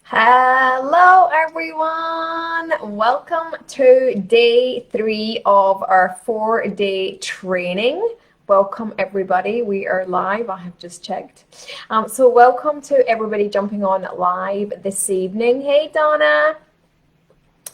Hello everyone, welcome to day 3 of our 4-day training. Welcome everybody, we are live, I have just checked. So welcome to everybody jumping on live this evening. Hey Donna,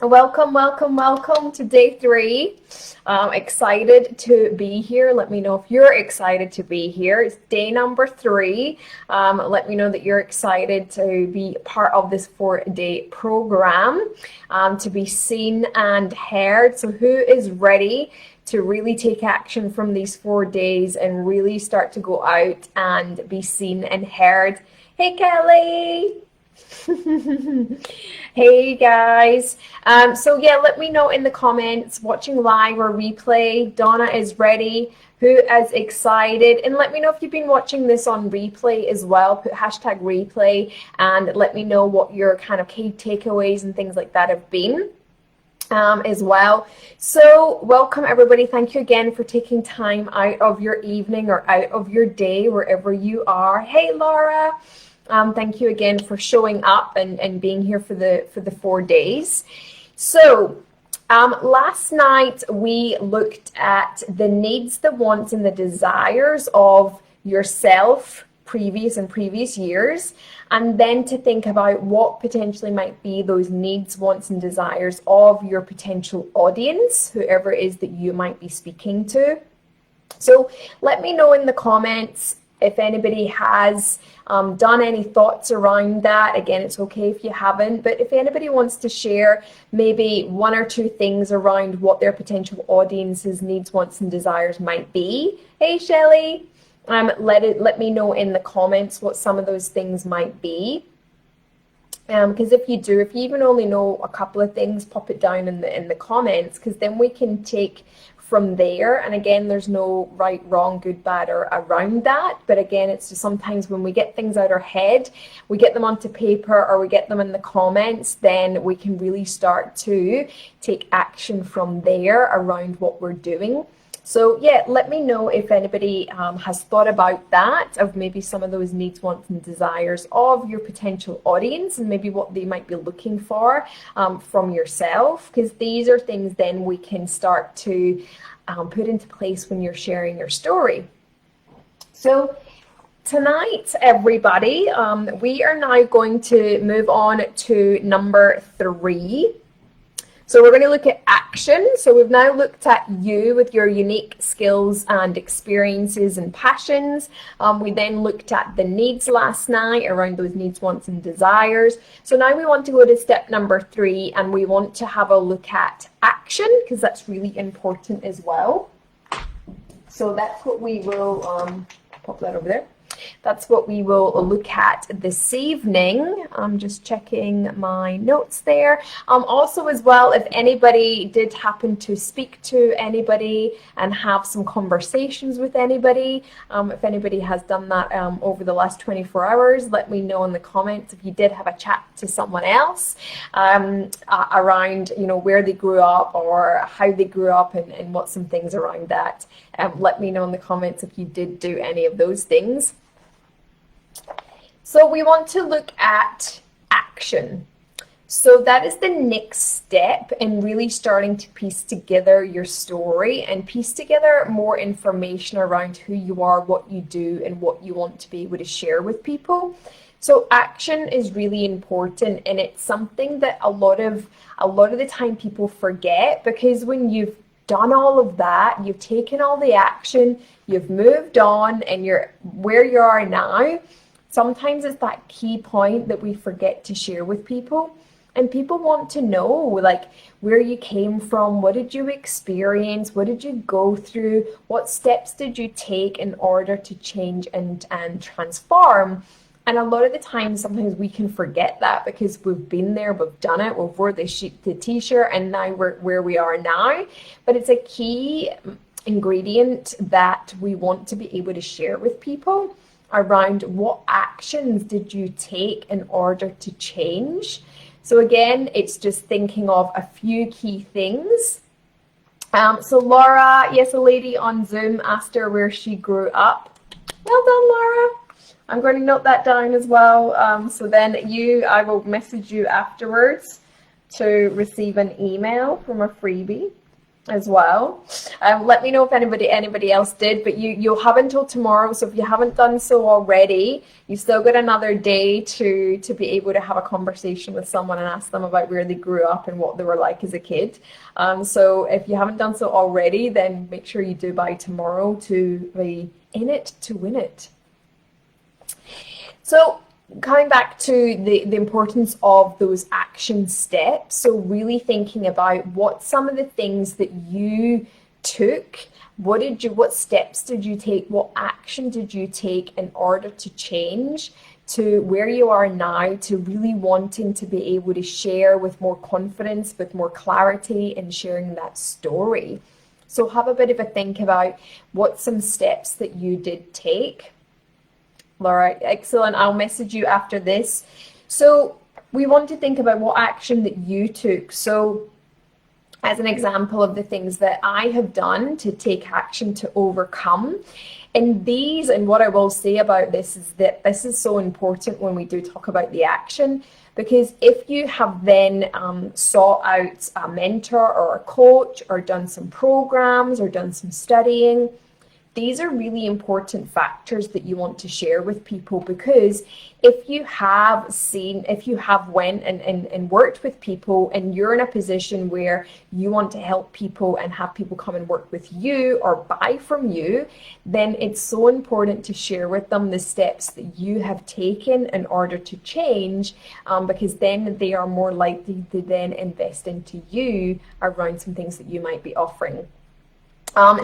welcome to day 3. Excited to be here. Let me know if you're excited to be here. It's day number 3. Let me know that you're excited to be part of this 4-day program, to be seen and heard. So who is ready to really take action from these 4 days and really start to go out and be seen and heard? Hey Kelly. Hey guys, so yeah, let me know in the comments, watching live or replay. Donna is ready. Who is excited? And let me know if you've been watching this on replay as well. Put hashtag replay and let me know what your kind of key takeaways and things like that have been as well. So welcome everybody. Thank you again for taking time out of your evening or out of your day, wherever you are. Hey Laura. Thank you again for showing up and being here for the 4 days. So last night we looked at the needs, the wants, and the desires of yourself, previous years, and then to think about what potentially might be those needs, wants, and desires of your potential audience, whoever it is that you might be speaking to. So let me know in the comments if anybody has done any thoughts around that. Again, it's okay if you haven't, but if anybody wants to share maybe 1 or 2 things around what their potential audience's needs, wants, and desires might be. Hey, Shelley, let me know in the comments what some of those things might be. Because if you even only know a couple of things, pop it down in the comments, because then we can take from there. And again, there's no right, wrong, good, bad, or around that. But again, it's just sometimes when we get things out our head, we get them onto paper or we get them in the comments, then we can really start to take action from there around what we're doing. So yeah, let me know if anybody has thought about that, of maybe some of those needs, wants, and desires of your potential audience, and maybe what they might be looking for from yourself, because these are things then we can start to put into place when you're sharing your story. So tonight, everybody, we are now going to move on to number 3. So we're going to look at action. So we've now looked at you with your unique skills and experiences and passions. We then looked at the needs last night, around those needs, wants, and desires. So now we want to go to step number 3, and we want to have a look at action, because that's really important as well. So that's what we will, pop that over there. That's what we will look at this evening. I'm just checking my notes there. Also as well, if anybody did happen to speak to anybody and have some conversations with anybody, if anybody has done that over the last 24 hours, let me know in the comments if you did have a chat to someone else around, where they grew up or how they grew up and what some things around that. Let me know in the comments if you did do any of those things. So we want to look at action. So that is the next step in really starting to piece together your story and piece together more information around who you are, what you do, and what you want to be able to share with people. So action is really important, and it's something that a lot of the time people forget, because when you've done all of that, you've taken all the action, you've moved on, and you're where you are now, sometimes it's that key point that we forget to share with people. And people want to know, like, where you came from, what did you experience, what did you go through, what steps did you take in order to change and transform. And a lot of the time, sometimes we can forget that, because we've been there, we've done it, we've wore the t-shirt, and now we're where we are now. But it's a key ingredient that we want to be able to share with people around what actions did you take in order to change. So again, it's just thinking of a few key things. So Laura, yes, a lady on Zoom asked her where she grew up. Well done, Laura. I'm going to note that down as well. So then I will message you afterwards to receive an email from a freebie as well. Let me know if anybody else did, but you'll have until tomorrow. So if you haven't done so already, you've still got another day to be able to have a conversation with someone and ask them about where they grew up and what they were like as a kid. So if you haven't done so already, then make sure you do by tomorrow to be in it to win it. So coming back to the importance of those action steps, so really thinking about what some of the things that you took, what steps did you take, what action did you take in order to change to where you are now, to really wanting to be able to share with more confidence, with more clarity in sharing that story. So have a bit of a think about what some steps that you did take. Laura, excellent. I'll message you after this. So we want to think about what action that you took. So as an example of the things that I have done to take action to overcome. And what I will say about this is that this is so important when we do talk about the action, because if you have then sought out a mentor or a coach or done some programs or done some studying, these are really important factors that you want to share with people, because if you have went and worked with people and you're in a position where you want to help people and have people come and work with you or buy from you, then it's so important to share with them the steps that you have taken in order to change, because then they are more likely to then invest into you around some things that you might be offering.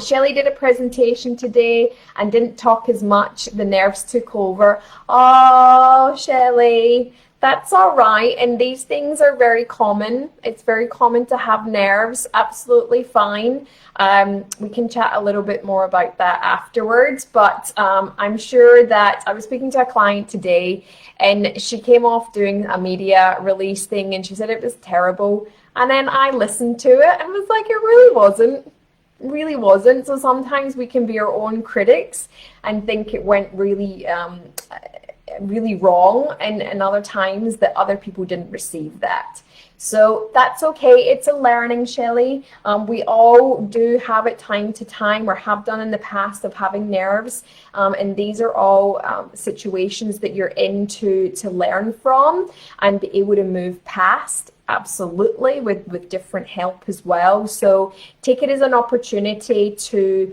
Shelley did a presentation today and didn't talk as much. The nerves took over. Oh, Shelley, that's all right. And these things are very common. It's very common to have nerves. Absolutely fine. We can chat a little bit more about that afterwards. But I'm sure that I was speaking to a client today and she came off doing a media release thing and she said it was terrible. And then I listened to it and was like, it really wasn't. So sometimes we can be our own critics and think it went really wrong, and other times that other people didn't receive that. So that's okay. It's a learning, Shelley. We all do have it time to time, or have done in the past, of having nerves, and these are all situations that you're in to learn from and be able to move past. Absolutely, with different help as well. So take it as an opportunity to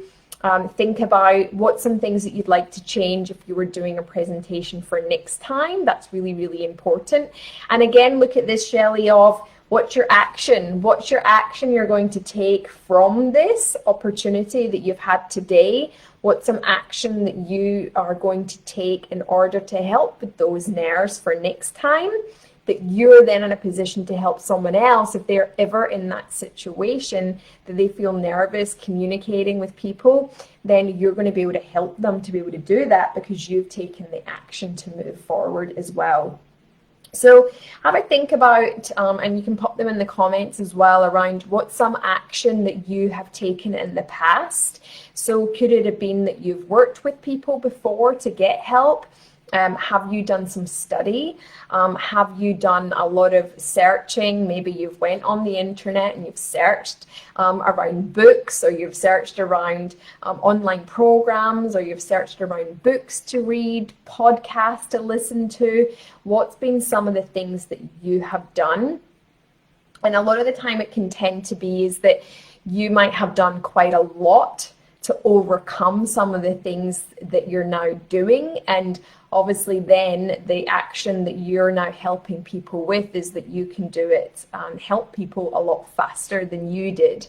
think about what some things that you'd like to change if you were doing a presentation for next time. That's really, really important. And again, look at this, Shelley, of what's your action? What's your action you're going to take from this opportunity that you've had today? What's some action that you are going to take in order to help with those nerves for next time, that you're then in a position to help someone else if they're ever in that situation that they feel nervous communicating with people, then you're going to be able to help them to be able to do that because you've taken the action to move forward as well. So have a think about, and you can pop them in the comments as well, around what's some action that you have taken in the past. So could it have been that you've worked with people before to get help? Have you done some study? Have you done a lot of searching? Maybe you've went on the internet and you've searched around books, or you've searched around online programs, or you've searched around books to read, podcasts to listen to. What's been some of the things that you have done? And a lot of the time it can tend to be is that you might have done quite a lot to overcome some of the things that you're now doing. And obviously then the action that you're now helping people with is that you can do it and help people a lot faster than you did.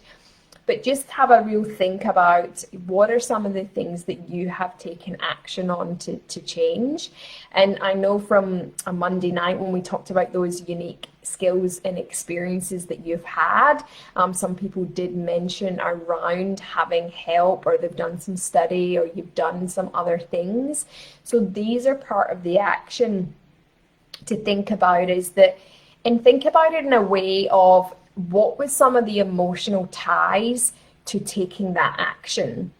But just have a real think about what are some of the things that you have taken action on to change. And I know from a Monday night when we talked about those unique skills and experiences that you've had, some people did mention around having help, or they've done some study, or you've done some other things. So these are part of the action to think about, is that, and think about it in a way of, what was some of the emotional ties to taking that action?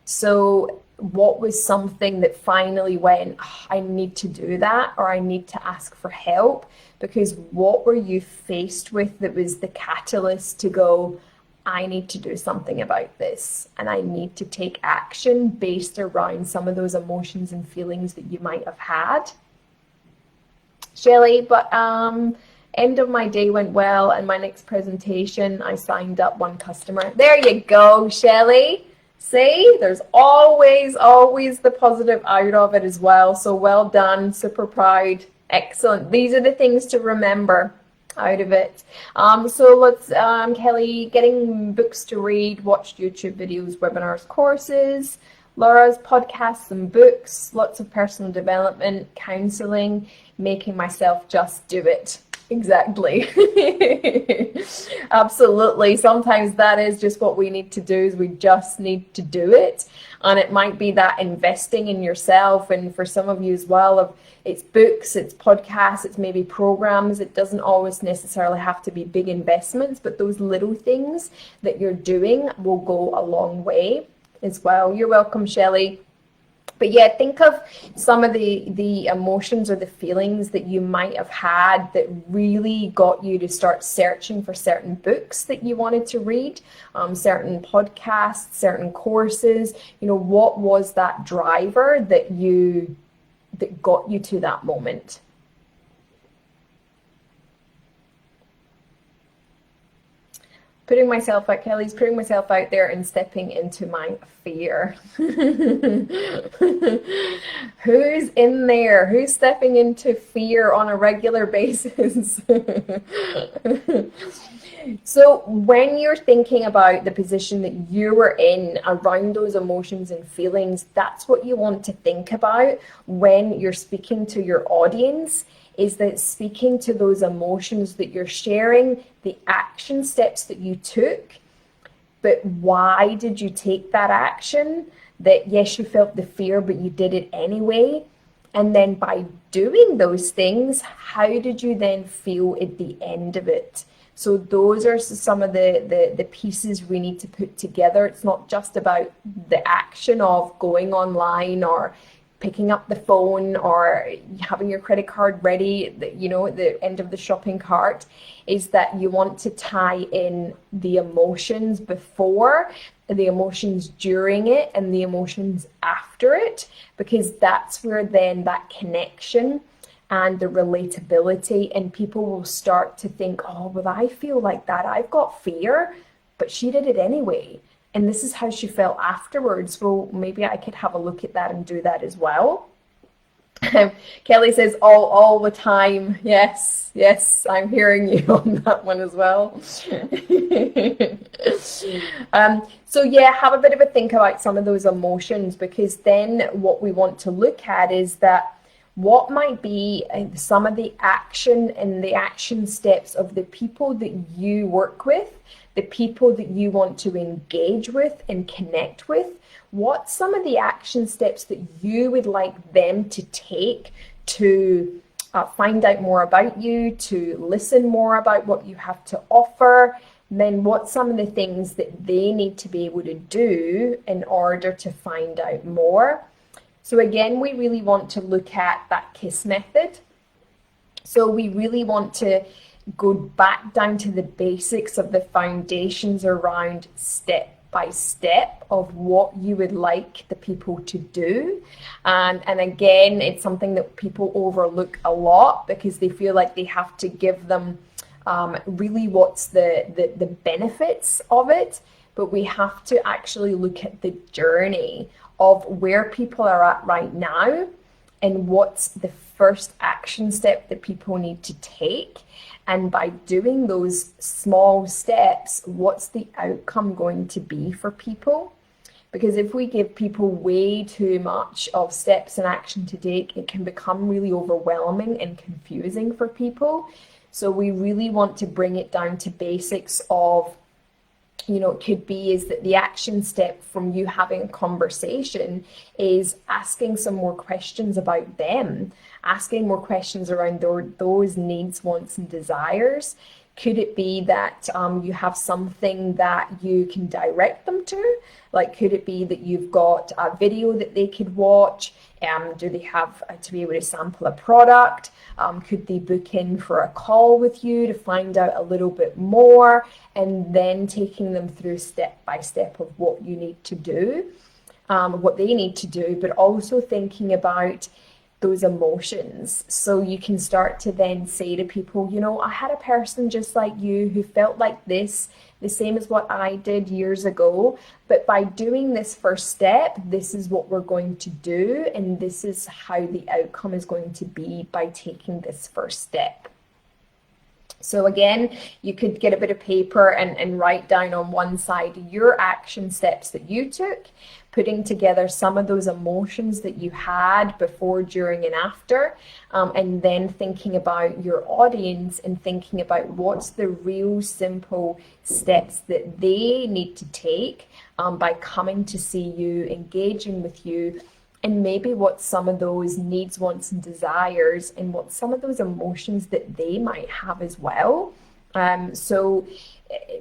So what was something that finally went, "Oh, I need to do that," or "I need to ask for help"? Because what were you faced with that was the catalyst to go, "I need to do something about this, and I need to take action based around some of those emotions and feelings that you might have had"? Shelley, but end of my day went well, and my next presentation, I signed up one customer. There you go, Shelley. See, there's always the positive out of it as well. So well done, super proud, excellent. These are the things to remember out of it. So let's, Kelly, getting books to read, watched YouTube videos, webinars, courses, Laura's podcasts and books, lots of personal development, counseling, making myself just do it. Exactly. Absolutely. Sometimes that is just what we need to do, is we just need to do it. And it might be that investing in yourself, and for some of you as well, it's books, it's podcasts, it's maybe programs. It doesn't always necessarily have to be big investments, but those little things that you're doing will go a long way as well. You're welcome, Shelley. But yeah, think of some of the emotions or the feelings that you might have had that really got you to start searching for certain books that you wanted to read, certain podcasts, certain courses. You know, what was that driver that got you to that moment? Putting myself out, Kelly's putting myself out there and stepping into my fear. Who's in there? Who's stepping into fear on a regular basis? So when you're thinking about the position that you were in around those emotions and feelings, that's what you want to think about when you're speaking to your audience, is that speaking to those emotions that you're sharing, the action steps that you took, but why did you take that action? That yes, you felt the fear, but you did it anyway. And then by doing those things, how did you then feel at the end of it? So those are some of the pieces we need to put together. It's not just about the action of going online or picking up the phone or having your credit card ready, you know, at the end of the shopping cart. Is that you want to tie in the emotions before, the emotions during it, and the emotions after it, because that's where then that connection and the relatability, and people will start to think, oh, well, I feel like that. I've got fear, but she did it anyway. And this is how she felt afterwards. Well, maybe I could have a look at that and do that as well. Kelly says all the time. Yes, I'm hearing you on that one as well. So yeah, have a bit of a think about some of those emotions, because then what we want to look at is that what might be some of the action and the action steps of the people that you work with, the people that you want to engage with and connect with. What's some of the action steps that you would like them to take to find out more about you, to listen more about what you have to offer? And then what's some of the things that they need to be able to do in order to find out more? So again, we really want to look at that KISS method. So we really want to go back down to the basics of the foundations around step by step of what you would like the people to do. And again, it's something that people overlook a lot because they feel like they have to give them really what's the benefits of it. But we have to actually look at the journey of where people are at right now and what's the first action step that people need to take. And by doing those small steps, what's the outcome going to be for people? Because if we give people way too much of steps and action to take, it can become really overwhelming and confusing for people. So we really want to bring it down to basics of, you know, it could be is that the action step from you having a conversation is asking some more questions about them, asking more questions around those needs, wants, and desires. Could it be that you have something that you can direct them to? Like, could it be that you've got a video that they could watch? Do they have to be able to sample a product? Could they book in for a call with you to find out a little bit more, and then taking them through step by step of what you need to do, what they need to do, but also thinking about those emotions. So you can start to then say to people, you know, I had a person just like you who felt like this, the same as what I did years ago, but by doing this first step, this is what we're going to do, and this is how the outcome is going to be by taking this first step. So again, you could get a bit of paper and write down on one side your action steps that you took, putting together some of those emotions that you had before, during, and after, and then thinking about your audience and thinking about what's the real simple steps that they need to take by coming to see you, engaging with you, and maybe what some of those needs, wants, and desires, and what some of those emotions that they might have as well. So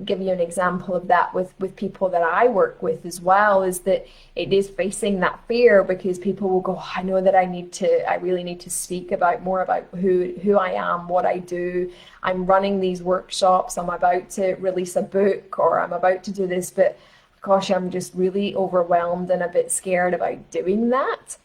give you an example of that with people that I work with as well, is that it is facing that fear, because people will go, oh, I know that I really need to speak about more about who I am, what I do. I'm running these workshops, I'm about to release a book, or I'm about to do this, but gosh, I'm just really overwhelmed and a bit scared about doing that.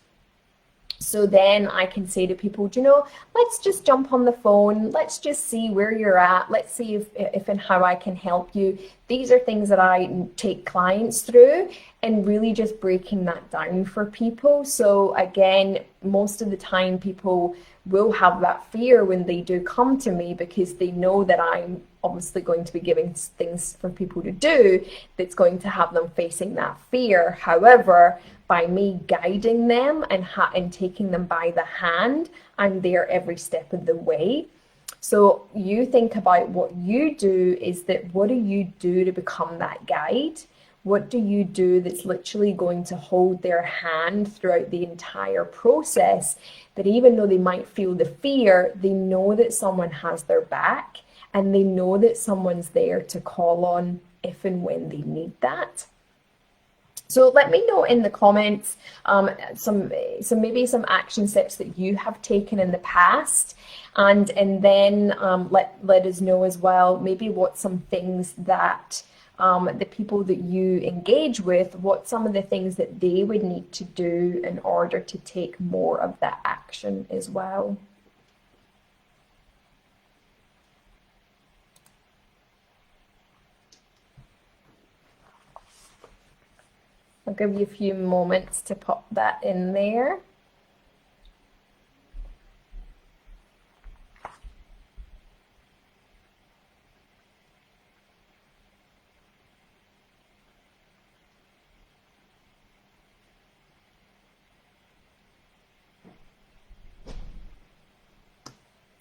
So then I can say to people, you know, let's just jump on the phone. Let's just see where you're at. Let's see if and how I can help you. These are things that I take clients through, and really just breaking that down for people. So again, most of the time people will have that fear when they do come to me, because they know that I'm obviously going to be giving things for people to do that's going to have them facing that fear. However, by me guiding them and taking them by the hand, I'm there every step of the way. So you think about what you do, is that what do you do to become that guide? What do you do that's literally going to hold their hand throughout the entire process, that even though they might feel the fear, they know that someone has their back, and they know that someone's there to call on if and when they need that. So let me know in the comments maybe some action steps that you have taken in the past, and then let us know as well maybe what some things that the people that you engage with, what some of the things that they would need to do in order to take more of that action as well. I'll give you a few moments to pop that in there.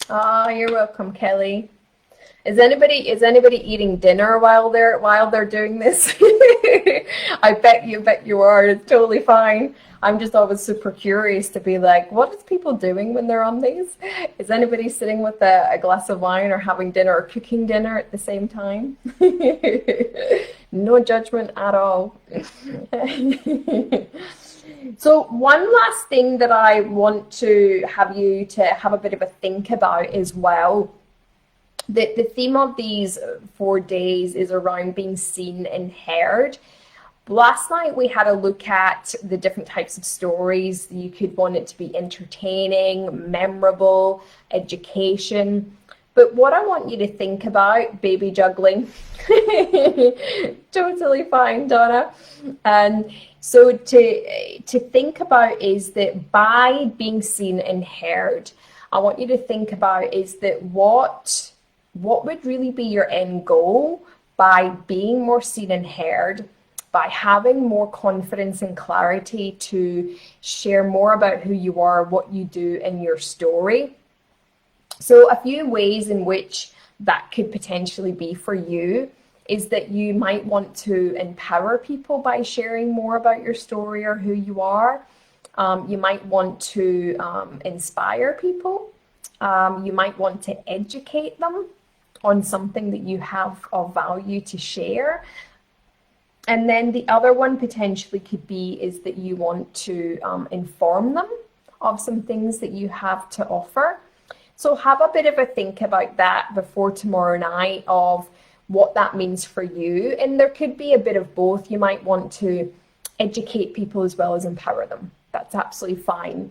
Oh, you're welcome, Kelly. Is anybody eating dinner while they're doing this? I bet you are. It's totally fine. I'm just always super curious to be like, what is people doing when they're on these? Is anybody sitting with a glass of wine or having dinner or cooking dinner at the same time? No judgment at all. So one last thing that I want to have you to have a bit of a think about as well. The theme of these 4 days is around being seen and heard. Last night we had a look at the different types of stories. You could want it to be entertaining, memorable, education. But what I want you to think about, baby juggling, totally fine, Donna. And so to think about is that by being seen and heard, I want you to think about is that what would really be your end goal by being more seen and heard, by having more confidence and clarity to share more about who you are, what you do, and your story. So a few ways in which that could potentially be for you is that you might want to empower people by sharing more about your story or who you are. You might want to inspire people. You might want to educate them. on something that you have of value to share. And then the other one potentially could be is that you want to inform them of some things that you have to offer. So have a bit of a think about that before tomorrow night of what that means for you. And there could be a bit of both. You might want to educate people as well as empower them. That's absolutely fine.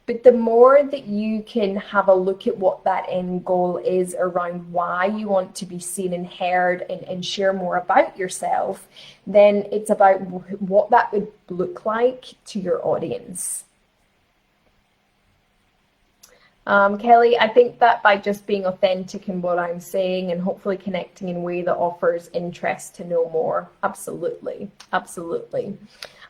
But the more that you can have a look at what that end goal is around why you want to be seen and heard and share more about yourself, then it's about what that would look like to your audience. Kelly, I think that by just being authentic in what I'm saying and hopefully connecting in a way that offers interest to know more. Absolutely, absolutely.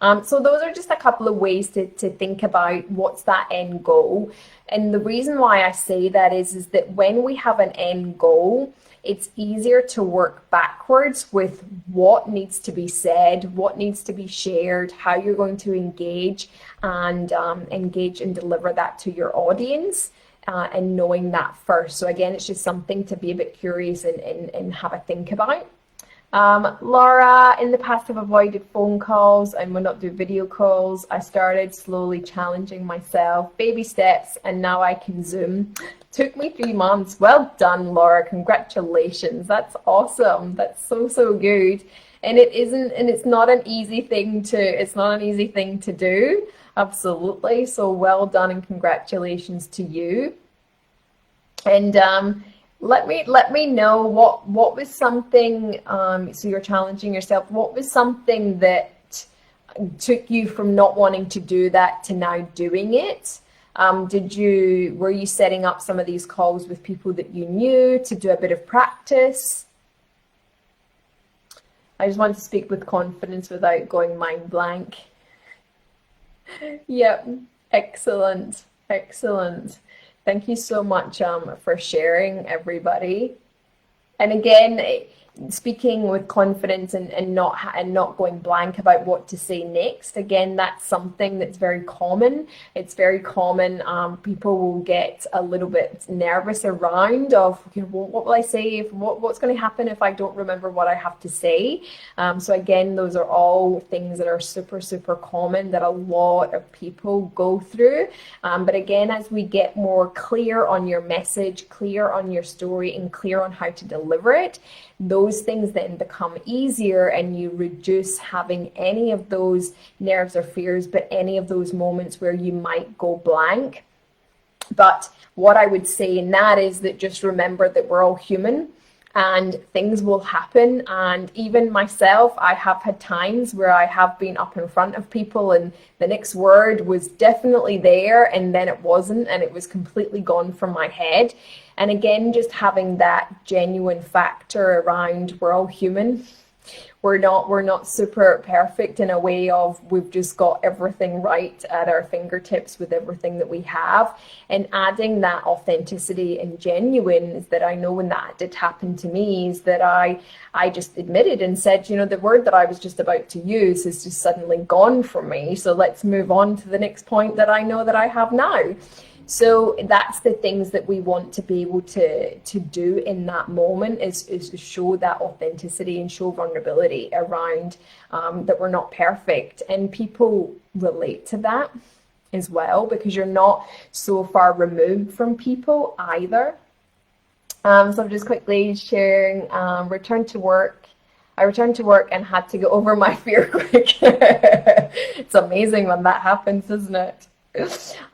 So those are just a couple of ways to think about what's that end goal. And the reason why I say that is that when we have an end goal, it's easier to work backwards with what needs to be said, what needs to be shared, how you're going to engage and deliver that to your audience. And knowing that first. So again, it's just something to be a bit curious and have a think about. Laura, in the past I've avoided phone calls and will not do video calls. I started slowly challenging myself, baby steps, and now I can Zoom. Took me 3 months. Well done, Laura. Congratulations. That's awesome. That's so good. And it's not an easy thing to do. Absolutely. So well done and congratulations to you. And let me know what was something, so you're challenging yourself, what was something that took you from not wanting to do that to now doing it? Were you setting up some of these calls with people that you knew to do a bit of practice? I just want to speak with confidence without going mind blank. Yep, excellent. Thank you so much for sharing, everybody. And again, speaking with confidence and not going blank about what to say next. Again, that's something that's very common. It's very common. People will get a little bit nervous around of, what will I say? What's going to happen if I don't remember what I have to say? So again, those are all things that are super common that a lot of people go through. But again, as we get more clear on your message, clear on your story, and clear on how to deliver it, those things then become easier and you reduce having any of those nerves or fears, but any of those moments where you might go blank. But what I would say in that is that just remember that we're all human and things will happen. And even myself, I have had times where I have been up in front of people and the next word was definitely there and then it wasn't, and it was completely gone from my head. And again, just having that genuine factor around we're all human. We're not super perfect in a way of we've just got everything right at our fingertips with everything that we have. And adding that authenticity and genuine is that I know when that did happen to me is that I just admitted and said, the word that I was just about to use is just suddenly gone from me. So let's move on to the next point that I know that I have now. So that's the things that we want to be able to do in that moment is to show that authenticity and show vulnerability around that we're not perfect. And people relate to that as well because you're not so far removed from people either. So I'm just quickly sharing, return to work. I returned to work and had to get over my fear quick. It's amazing when that happens, isn't it?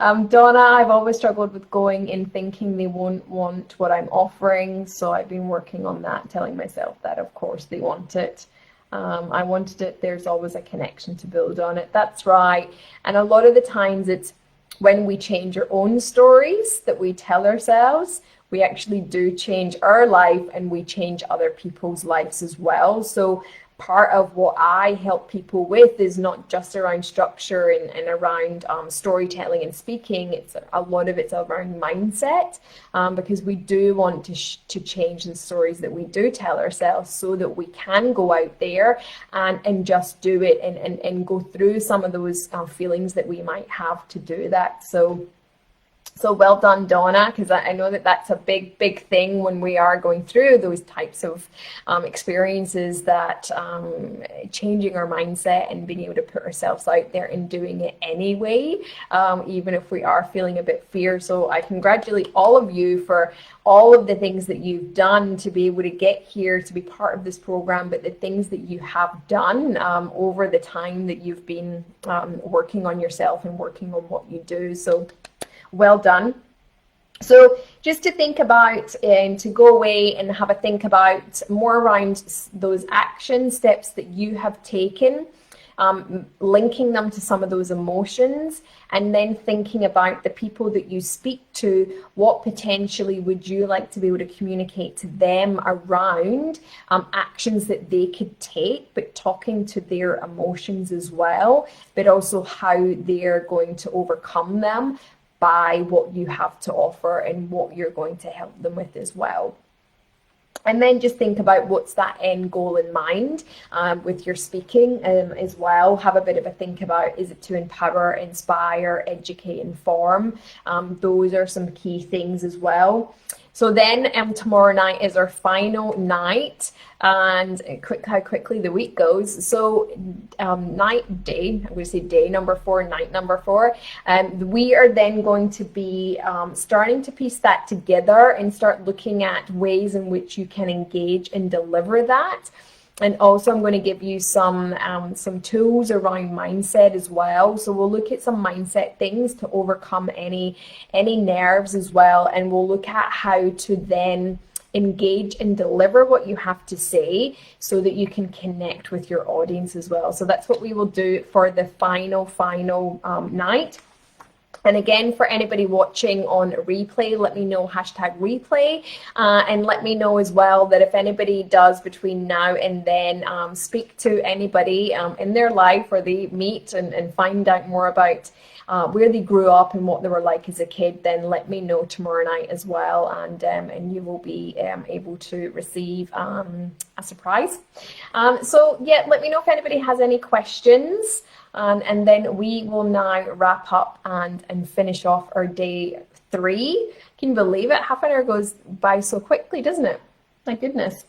Donna, I've always struggled with going in thinking they won't want what I'm offering, so I've been working on that, telling myself that of course they want it. I wanted it. There's always a connection to build on it. That's right. And a lot of the times it's when we change our own stories that we tell ourselves, we actually do change our life and we change other people's lives as well. So part of what I help people with is not just around structure and around storytelling and speaking. It's a lot of it's around mindset because we do want to change the stories that we do tell ourselves so that we can go out there and just do it and go through some of those feelings that we might have to do that. So So well done, Donna, because I know that that's a big thing when we are going through those types of experiences, that changing our mindset and being able to put ourselves out there and doing it anyway, even if we are feeling a bit fear. So I congratulate all of you for all of the things that you've done to be able to get here, to be part of this program, but the things that you have done over the time that you've been working on yourself and working on what you do. So well done. So just to think about and to go away and have a think about more around those action steps that you have taken, linking them to some of those emotions, and then thinking about the people that you speak to. What potentially would you like to be able to communicate to them around actions that they could take, but talking to their emotions as well, but also how they're going to overcome them by what you have to offer and what you're going to help them with as well. And then just think about what's that end goal in mind with your speaking as well. Have a bit of a think about, is it to empower, inspire, educate, inform? Those are some key things as well. So then tomorrow night is our final night, and how quickly the week goes. So I'm going to say day number 4, night number 4. We are then going to be starting to piece that together and start looking at ways in which you can engage and deliver that. And also I'm going to give you some tools around mindset as well. So we'll look at some mindset things to overcome any nerves as well. And we'll look at how to then engage and deliver what you have to say so that you can connect with your audience as well. So that's what we will do for the final night. And again, for anybody watching on replay, let me know #replay, and let me know as well that if anybody does between now and then speak to anybody in their life, or they meet and find out more about where they grew up and what they were like as a kid, then let me know tomorrow night as well, and you will be able to receive a surprise. So yeah, let me know if anybody has any questions. And then we will now wrap up and finish off our day 3. Can you believe it? Half an hour goes by so quickly, doesn't it? My goodness.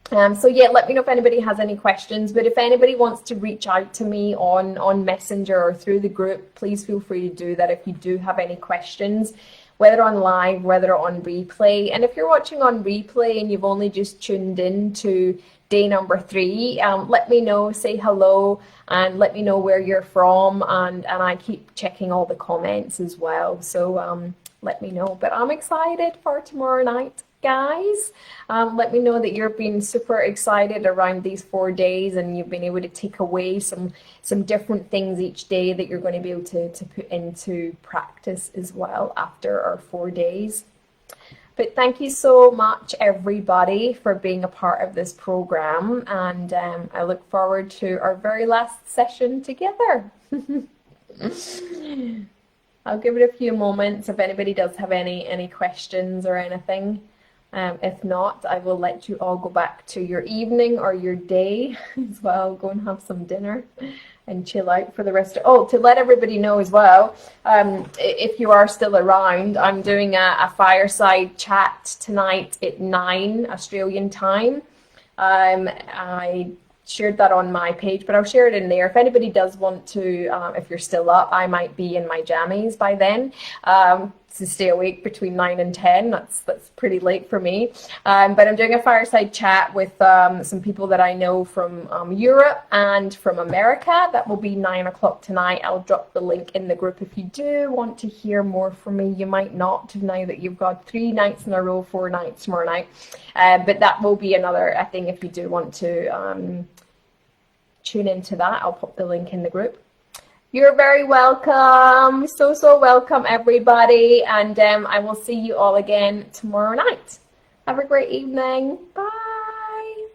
So yeah, let me know if anybody has any questions. But if anybody wants to reach out to me on Messenger or through the group, please feel free to do that if you do have any questions, whether on live, whether on replay. And if you're watching on replay and you've only just tuned in to day number 3, let me know, say hello, and let me know where you're from, and I keep checking all the comments as well, so let me know. But I'm excited for tomorrow night, guys. Let me know that you've been super excited around these 4 days, and you've been able to take away some different things each day that you're going to be able to put into practice as well after our 4 days. But thank you so much, everybody, for being a part of this program. And I look forward to our very last session together. I'll give it a few moments if anybody does have any questions or anything. If not, I will let you all go back to your evening or your day as well. Go and have some dinner and chill out for the rest of, to let everybody know as well, if you are still around, I'm doing a fireside chat tonight at 9 Australian time. I shared that on my page, but I'll share it in there. If anybody does want to, if you're still up, I might be in my jammies by then. To stay awake between 9 and 10. That's pretty late for me. But I'm doing a fireside chat with some people that I know from Europe and from America. That will be 9 o'clock tonight. I'll drop the link in the group if you do want to hear more from me. You might not, now that you've got 3 nights in a row, 4 nights tomorrow night. But that will be another thing if you do want to tune into that. I'll pop the link in the group. You're very welcome. So welcome, everybody. And I will see you all again tomorrow night. Have a great evening. Bye.